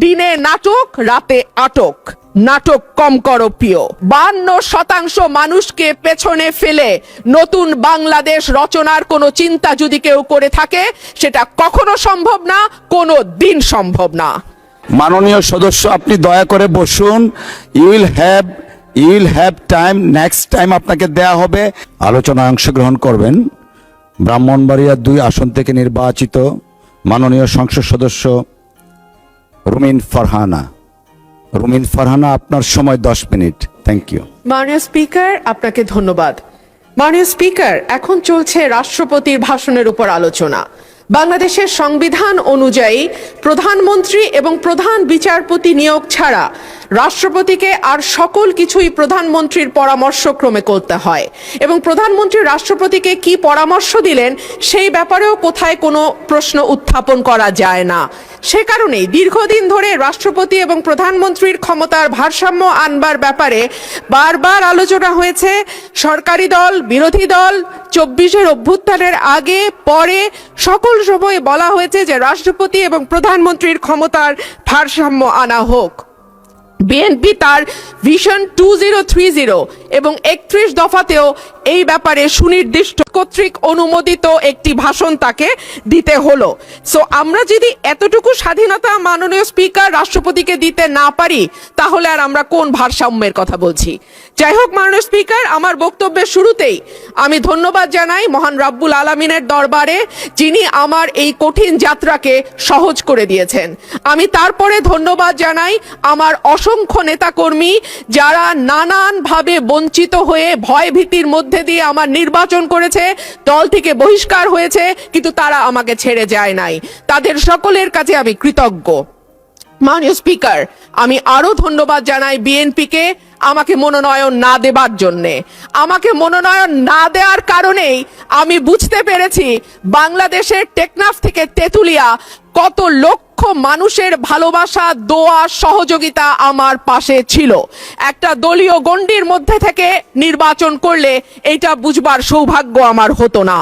দিনে নাটক, রাতে আটক। নাটক কম করো প্রিয়। 52% মানুষকে পেছনে ফেলে নতুন বাংলাদেশ রচনার কোনো চিন্তা যদি কেউ করে থাকে, সেটা কখনো সম্ভব না, কোনো দিন সম্ভব না। মাননীয় সদস্য, আপনি দয়া করে বসুন। You will have time, next time আপনাকে দেয়া হবে। আলোচনায় অংশগ্রহণ করবেন ব্রাহ্মণবাড়িয়া 2 আসন থেকে নির্বাচিত মাননীয় সংসদ সদস্য রুমিন ফারহানা, আপনার সময় 10 মিনিট। Thank you. মাননীয় স্পিকার, আপনাকে ধন্যবাদ। মাননীয় স্পিকার, এখন চলছে রাষ্ট্রপতির ভাষণের উপর আলোচনা। বাংলাদেশের সংবিধান অনুযায়ী প্রধানমন্ত্রী এবং প্রধান বিচারপতি নিয়োগ ছাড়া রাষ্ট্রপতিকে আর সকল কিছুই প্রধানমন্ত্রীর পরামর্শক্রমে করতে হয়, এবং প্রধানমন্ত্রী রাষ্ট্রপতিকে কি পরামর্শ দিলেন সেই ব্যাপারেও কোথায় কোনো প্রশ্ন উত্থাপন করা যায় না। সে কারণেই দীর্ঘদিন ধরে রাষ্ট্রপতি এবং প্রধানমন্ত্রীর ক্ষমতার ভারসাম্য আনবার ব্যাপারে বারবার আলোচনা হয়েছে। সরকারি দল, বিরোধী দল, 24-এর অভ্যুত্থানের আগে পরে সকল সময় বলা হয়েছে যে রাষ্ট্রপতি এবং প্রধানমন্ত্রীর ক্ষমতার ভারসাম্য আনা হোক। বিএনপি তার ভিশন 2030 এবং 31 দফাতেও এই ব্যাপারে সুনির্দিষ্ট কর্তৃক অনুমোদিত একটি ভাষণ তাকে দিতে হলো। সো আমরা যদি এতটুকু স্বাধীনতা মাননীয় স্পিকার রাষ্ট্রপতিকে দিতে না পারি, তাহলে আর আমরা কোন ভারসাম্যের কথা বলছি? যাই হোক মাননীয় স্পিকার, আমার বক্তব্যের শুরুতেই আমি ধন্যবাদ জানাই মহান রাব্বুল আলামিনের দরবারে, যিনি আমার এই কঠিন যাত্রাকে সহজ করে দিয়েছেন। আমি তারপরে ধন্যবাদ জানাই আমার অসংখ্য নেতাকর্মী, যারা নানানভাবে বঞ্চিত হয়ে ভয় ভীতির মধ্যে দিয়ে আমার নির্বাচন করেছে, দল থেকে বহিষ্কার হয়েছে, কিন্তু তারা আমাকে ছেড়ে যায় নাই। তাদের সকলের কাছে আমি কৃতজ্ঞ। মাননীয় স্পিকার, আমি আরো ধন্যবাদ জানাই বিএনপিকে আমাকে মনোনয়ন না দেবার জন্যে। আমাকে মনোনয়ন না দেওয়ার কারণেই আমি বুঝতে পেরেছি বাংলাদেশের টেকনাফ থেকে তেঁতুলিয়া কত লক্ষ মানুষের ভালোবাসা, দোয়া, সহযোগিতা আমার পাশে ছিল। একটা দলীয় গণ্ডির মধ্যে থেকে নির্বাচন করলে এটা বুঝবার সৌভাগ্য আমার হতো না।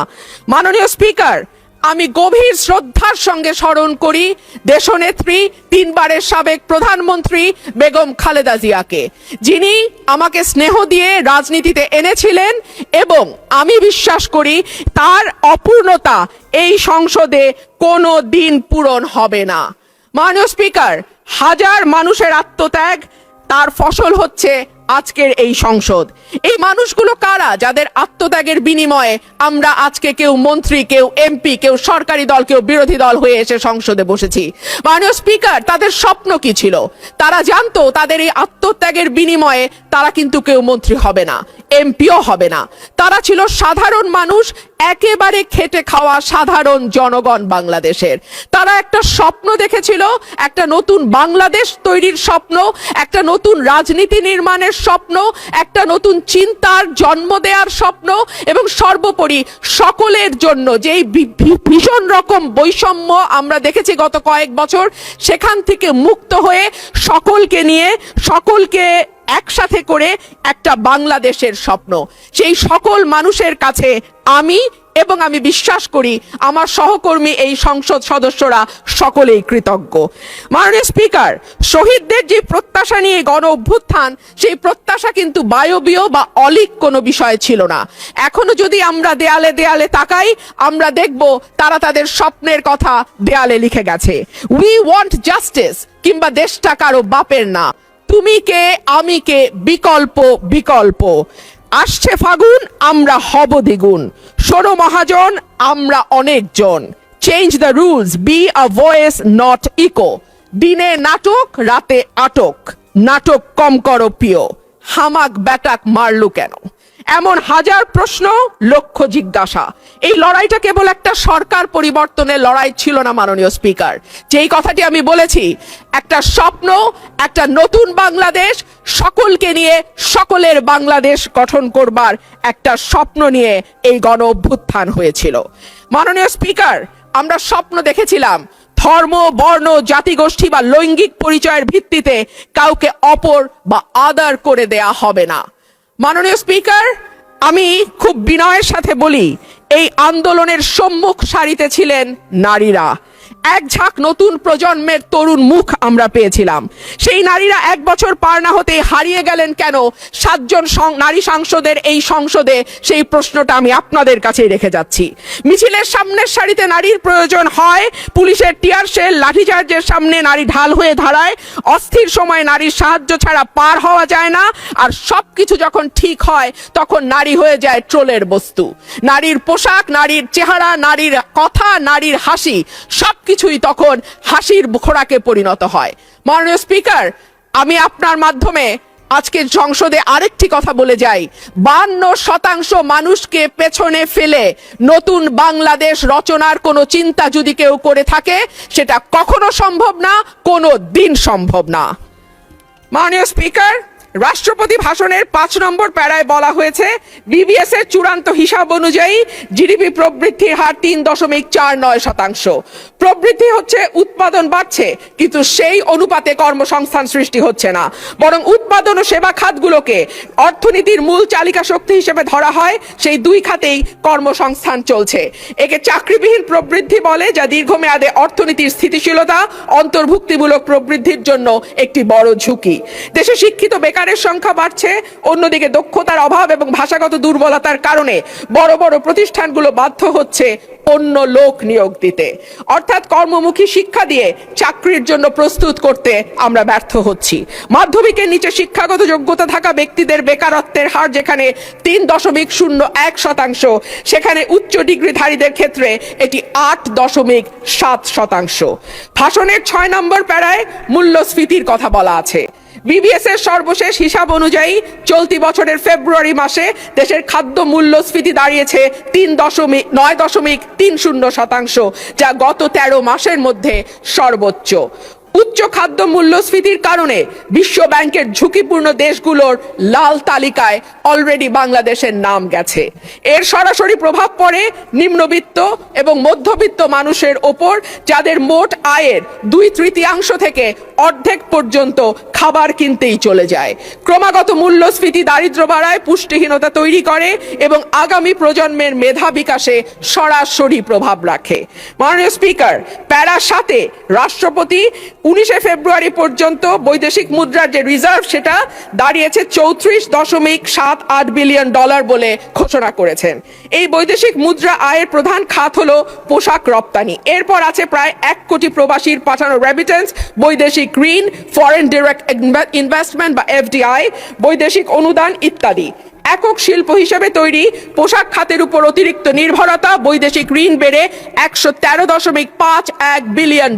মাননীয় স্পিকার, আমি গভীর শ্রদ্ধার সঙ্গে স্মরণ করি দেশনেত্রী, 3 বারের সাবেক প্রধানমন্ত্রী বেগম খালেদা জিয়াকে, যিনি আমাকে স্নেহ দিয়ে রাজনীতিতে এনেছিলেন, এবং আমি বিশ্বাস করি তার অপূর্ণতা এই সংসদে কোনো দিন পূরণ হবে না। মাননীয় স্পিকার, হাজার মানুষের আত্মত্যাগ, তার ফসল হচ্ছে আজকের এই সংসদ। এই মানুষগুলো কারা, যাদের আত্মত্যাগের বিনিময়ে আমরা আজকে কেউ মন্ত্রী, কেউ এমপি, কেউ সরকারি দল, কেউ বিরোধী দল হয়ে এসে সংসদে বসেছি? মাননীয় স্পিকার, তাদের স্বপ্ন কি ছিল? তারা জানতো তাদের এই আত্মত্যাগের বিনিময়ে তারা কিন্তু কেউ মন্ত্রী হবে না, এমপিও হবে না। তারা ছিল সাধারণ মানুষ, একেবারে খেটে খাওয়া সাধারণ জনগণ বাংলাদেশের। তারা একটা স্বপ্ন দেখেছিল, একটা নতুন বাংলাদেশ তৈরির স্বপ্ন, একটা নতুন রাজনীতি নির্মাণের স্বপ্ন, একটা নতুন চিন্তার জন্ম দেওয়ার স্বপ্ন, এবং সর্বোপরি সকলের জন্য যেই ভীষণ রকম বৈষম্য আমরা দেখেছি গত কয়েক বছর, সেখান থেকে মুক্ত হয়ে সকলকে নিয়ে, সকলকে একসাথে করে একটা বাংলাদেশের স্বপ্ন। সেই সকল মানুষের কাছে আমি এবং আমি বিশ্বাস করি আমার সহকর্মী এই সংসদ সদস্যরা সকলেই কৃতজ্ঞ। মাননীয় স্পিকার, শহীদদের যে প্রত্যাশা নিয়ে গণ অভ্যুত্থান, সেই প্রত্যাশা কিন্তু বায়বীয় বা অলীক কোনো বিষয় ছিল না। এখনো যদি আমরা দেয়ালে দেয়ালে তাকাই, আমরা দেখব তারা তাদের স্বপ্নের কথা দেয়ালে লিখে গেছে। উই ওয়ান্ট জাস্টিস, কিংবা দেশটা কারো বাপের না, তুমি কে আমি কে, বিকল্প বিকল্প। আসছে ফাগুন, আমরা হব দ্বিগুণ। শোনো মহাজন, আমরা অনেকজন। Change the rules, be a voice not echo. দিনে নাটক, রাতে আটক। নাটক কম করো প্রিয়। হামাক ব্যাটাক মারলু কেন? এমন হাজার প্রশ্ন, লক্ষ জিজ্ঞাসা। এই লড়াইটা কেবল একটা সরকার পরিবর্তনের লড়াই ছিল না মাননীয় স্পিকার। যেই কথাটি আমি বলেছি, একটা স্বপ্ন, একটা নতুন বাংলাদেশ, সকলকে নিয়ে সকলের বাংলাদেশ গঠন করবার একটা স্বপ্ন নিয়ে এই গণ অভ্যুত্থান হয়েছিল। মাননীয় স্পিকার, আমরা স্বপ্ন দেখেছিলাম ধর্ম, বর্ণ, জাতিগোষ্ঠী বা লৈঙ্গিক পরিচয়ের ভিত্তিতে কাউকে অপর বা আদার করে দেয়া হবে না। মাননীয় স্পিকার, আমি খুব বিনয়ের সাথে বলি, এই আন্দোলনের সম্মুখ সারিতে ছিলেন নারীরা। এক ঝাঁক নতুন প্রজন্মের তরুণ মুখ আমরা পেয়েছিলাম। সেই নারীরা 1 বছর পার না হতে হারিয়ে গেলেন কেন 7 জন নারী সাংসদের এই সংসদে, সেই প্রশ্নটা আমি আপনাদের কাছে রেখে যাচ্ছি। মিছিলের সামনের সারিতে নারীর প্রয়োজন হয়, পুলিশের টিয়ার শেল লাঠিচার্জের সামনে নারী ঢাল হয়ে দাঁড়ায়, অস্থির সময় নারীর সাহায্য ছাড়া পার হওয়া যায় না, আর সবকিছু যখন ঠিক হয় তখন নারী হয়ে যায় ট্রোলের বস্তু। নারীর পোশাক, নারীর চেহারা, নারীর কথা, নারীর হাসি সবকিছুই তখন হাসির খোরাকে পরিণত হয়। মাননীয় স্পিকার, আমি আপনার মাধ্যমে আজকে সংসদে আরেকটি কথা বলে যাই। 52% মানুষকে পেছনে ফেলে নতুন বাংলাদেশ রচনার কোনো চিন্তা যদি কেউ করে থাকে, সেটা কখনো সম্ভব না, কোনো দিন সম্ভব না। মাননীয় স্পিকার, রাষ্ট্রপতি ভাষণের 5 নম্বর প্যারায় বলা হয়েছে, বিবিএস এর চূড়ান্ত হিসাব অনুযায়ী জিডিপি প্রবৃদ্ধির হার 3.49%। প্রবৃদ্ধি হচ্ছে, উৎপাদন বাড়ছে, কিন্তু সেই অনুপাতে কর্মসংস্থান সৃষ্টি হচ্ছে না, বরং উৎপাদন ও সেবা খাতগুলোকে অর্থনীতির মূল চালিকা শক্তি হিসেবে ধরা হয়। সেই 2 খাতেই কর্মসংস্থান চলছে। একে চাকরিবিহীন প্রবৃদ্ধি বলে, যা দীর্ঘমেয়াদে অর্থনীতির স্থিতিশীলতা, অন্তর্ভুক্তিমূলক প্রবৃদ্ধির জন্য একটি বড় ঝুঁকি। দেশে শিক্ষিত বেকার সংখ্যা বাড়ছে, অন্যদিকে দক্ষতার অভাব এবং ভাষাগত দুর্বলতার কারণে বড় বড় প্রতিষ্ঠানগুলো বাধ্য হচ্ছে অন্য লোক নিয়োগ দিতে, অর্থাৎ কর্মমুখী শিক্ষা দিয়ে চাকরির জন্য প্রস্তুত করতে আমরা ব্যর্থ হচ্ছি। মাধ্যমিকের নিচে শিক্ষাগত যোগ্যতা থাকা ব্যক্তিদের বেকারত্বের হার যেখানে 3.01%, সেখানে উচ্চ ডিগ্রিধারীদের ক্ষেত্রে এটি 8.7%। ভাষণের 6 নম্বর প্যারায় মূল্যস্ফীতির কথা বলা আছে। বিবিএস এর সর্বশেষ হিসাব অনুযায়ী চলতি বছরের ফেব্রুয়ারি মাসে দেশের খাদ্য মূল্যস্ফীতি দাঁড়িয়েছে 9.30%, যা গত 13 মাসের মধ্যে সর্বোচ্চ। উচ্চ খাদ্য মূল্যস্ফীতির কারণে বিশ্ব ব্যাংকের ঝুঁকিপূর্ণ দেশগুলোর লাল তালিকায় অলরেডি বাংলাদেশের নাম গেছে। এর সরাসরি প্রভাব পড়ে নিম্নবিত্ত এবং মধ্যবিত্ত মানুষের ওপর, যাদের মোট আয়ের 2/3 থেকে অর্ধেক পর্যন্ত খাবার কিনতেই চলে যায়। ক্রমাগত মূল্যস্ফীতি দারিদ্র বাড়ায়, পুষ্টিহীনতা তৈরি করে এবং আগামী প্রজন্মের মেধা বিকাশে সরাসরি প্রভাব রাখে। মাননীয় স্পিকার, প্যারা 7-এ রাষ্ট্রপতি 19 ফেব্রুয়ারি পর্যন্ত বৈদেশিক মুদ্রার যে রিজার্ভ, সেটা দাঁড়িয়েছে $34.78 বিলিয়ন বলে ঘোষণা করেছেন। এই বৈদেশিক মুদ্রা আয়ের প্রধান খাত হলো পোশাক রপ্তানি। এরপর আছে প্রায় 1 কোটি প্রবাসীর পাঠানো রেমিটেন্স, বৈদেশিক ঋণ, ফরেন ডিরেক্ট ইনভেস্টমেন্ট বা এফডিআই, বৈদেশিক অনুদান ইত্যাদি। একক শিল্প হিসেবে তৈরি পোশাক খাতের উপর অতিরিক্ত নির্ভরতা, বৈদেশিক ঋণ বেড়ে $113.51 বিলিয়ন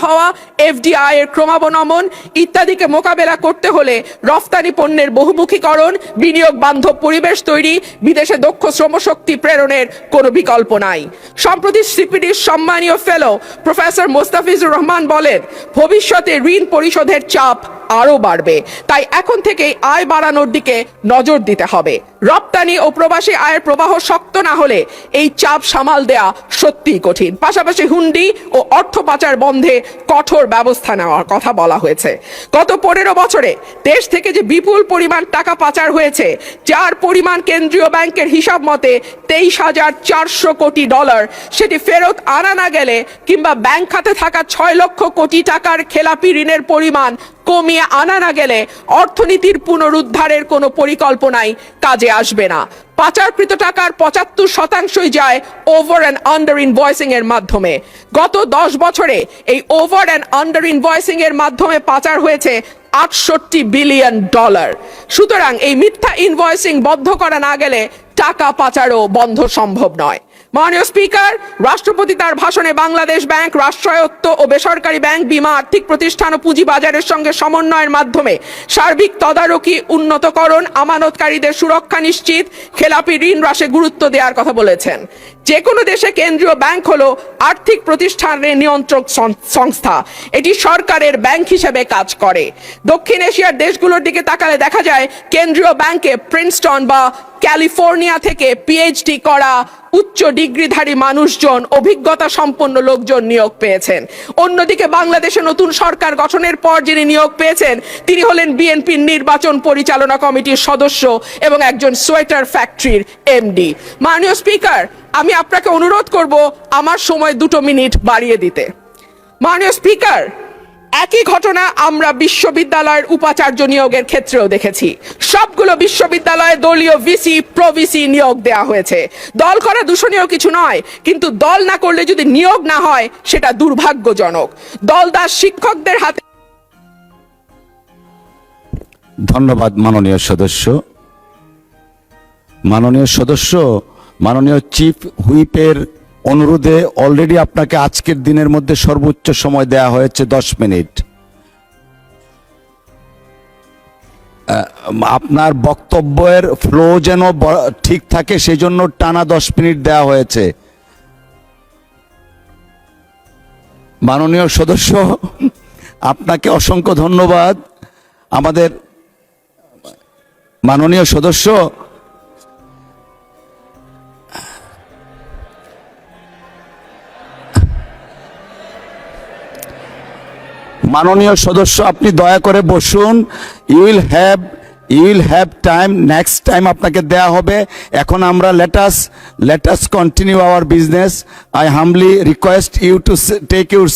হওয়া, এফডিআই এর ক্রমাবনমন ইত্যাদিকে মোকাবেলা করতে হলে রফতানি পণ্যের বহুমুখীকরণ, বিনিয়োগ বান্ধব পরিবেশ তৈরি, বিদেশে দক্ষ শ্রমশক্তি প্রেরণের কোনো বিকল্প নাই। সম্প্রতি সিপিডির সম্মানীয় ফেলো প্রফেসর মোস্তাফিজুর রহমান বলেন, ভবিষ্যতে ঋণ পরিশোধের চাপ আরো বাড়বে, তাই এখন থেকেই আয় বাড়ানোর দিকে নজর দিতে হবে। রপ্তানি ও প্রবাসী আয়ের প্রবাহ শক্ত না হলে এই চাপ সামাল দেয়া সত্যিই কঠিন। পাশাপাশি হুন্ডি ও অর্থ পাচার বন্ধে কঠোর ব্যবস্থা নেওয়ার কথা বলা হয়েছে। গত 15 বছরে দেশ থেকে যে বিপুল পরিমাণ টাকা পাচার হয়েছে, যার পরিমাণ কেন্দ্রীয় ব্যাংকের হিসাব মতে $23,400 কোটি, সেটি ফেরত আনা না গেলে কিংবা ব্যাংক খাতে থাকা 6 লক্ষ কোটি টাকার খেলাপি ঋণের পরিমাণ কমিয়ে আনা না গেলে অর্থনীতির পুনরুদ্ধারের কোনো পরিকল্পনাই কাজে আসবে না। পাচারকৃত টাকার 75% যায় ওভার অ্যান্ড আন্ডার ইনভয়েসিং এর মাধ্যমে। গত 10 বছরে এই ওভার অ্যান্ড আন্ডার ইনভয়েসিং এর মাধ্যমে পাচার হয়েছে $68 বিলিয়ন। সুতরাং এই মিথ্যা ইনভয়েসিং বন্ধ করা না গেলে টাকা পাচারও বন্ধ সম্ভব নয়। মাননীয় স্পিকার, রাষ্ট্রপতি তার ভাষণে বাংলাদেশ ব্যাংক, রাষ্ট্রায়ত্ত ও বেসরকারি ব্যাংক, বীমা, আর্থিক প্রতিষ্ঠান ও পুঁজিবাজারের সঙ্গে সমন্বয়ের মাধ্যমে সার্বিক তদারকি উন্নতকরণ, আমানতকারীদের সুরক্ষা নিশ্চিত, খেলাপি ঋণ হ্রাসে গুরুত্ব দেওয়ার কথা বলেছেন। যে কোনো দেশে কেন্দ্রীয় ব্যাংক হলো আর্থিক প্রতিষ্ঠানের নিয়ন্ত্রক সংস্থা, এটি সরকারের ব্যাংক হিসেবে কাজ করে। দক্ষিণ এশিয়ার দেশগুলোর দিকে তাকালে দেখা যায় কেন্দ্রীয় ব্যাংকে প্রিন্সটন বা ক্যালিফোর্নিয়া থেকে পিএইচডি করা উচ্চ ডিগ্রিধারী মানুষজন, অভিজ্ঞতা সম্পন্ন লোকজন নিয়োগ পেয়েছেন। অন্যদিকে বাংলাদেশে নতুন সরকার গঠনের পর যিনি নিয়োগ পেয়েছেন, তিনি হলেন বিএনপির নির্বাচন পরিচালনা কমিটির সদস্য এবং একজন সোয়েটার ফ্যাক্টরির এমডি। মাননীয় স্পিকার, আমি আপনাকে অনুরোধ করব আমার সময় 2 মিনিট বাড়িয়ে দিতে। মাননীয় স্পিকার, একই ঘটনা আমরা বিশ্ববিদ্যালয়ের উপাচার্য নিয়োগের ক্ষেত্রেও দেখেছি। সবগুলো বিশ্ববিদ্যালয়ে দলীয় ভিসি প্রভিসি নিয়োগ দেয়া হয়েছে। দল করা দূষণীয় কিছু নয়, কিন্তু দল না করলে যদি নিয়োগ না হয় সেটা দুর্ভাগ্যজনক। দলদাস শিক্ষকদের হাতে। ধন্যবাদ মাননীয় সদস্য। মাননীয় সদস্য, মাননীয় চিফ হুইপের অনুরোধে অলরেডি আপনাকে আজকের দিনের মধ্যে সর্বোচ্চ সময় দেয়া হয়েছে 10 মিনিট। আপনার বক্তব্যের ফ্লো যেন ঠিক থাকে সেই জন্য টানা 10 মিনিট দেয়া হয়েছে। মাননীয় সদস্য, আপনাকে অসংখ্য ধন্যবাদ। আমাদের মাননীয় সদস্য, মাননীয় সদস্য আপনি দয়া করে বসুন। You will have time, next time আপনাকে দেয়া হবে। এখন আমরা let us continue our business. I humbly request you to take your